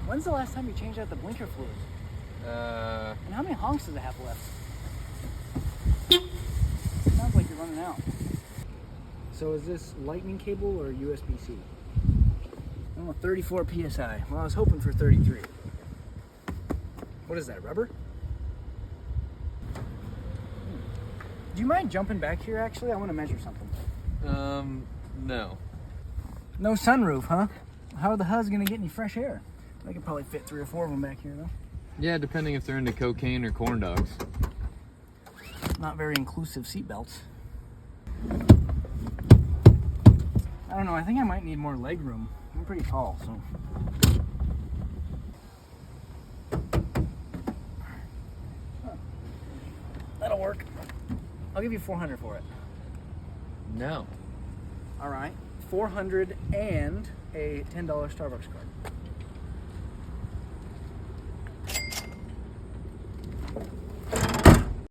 When's the last time you changed out the blinker fluid? And how many honks does it have left? Sounds like you're running out. So is this lightning cable or USB-C? Oh, 34 PSI. Well, I was hoping for 33. What is that, rubber? Do you mind jumping back here, actually? I want to measure something. No. No sunroof, huh? How are the Huz going to get any fresh air? They could probably fit 3 or 4 of them back here, though. Yeah, depending if they're into cocaine or corn dogs. Not very inclusive seatbelts. I don't know, I think I might need more leg room. I'm pretty tall, so. That'll work. I'll give you 400 for it. No. All right, 400 and a $10 Starbucks card.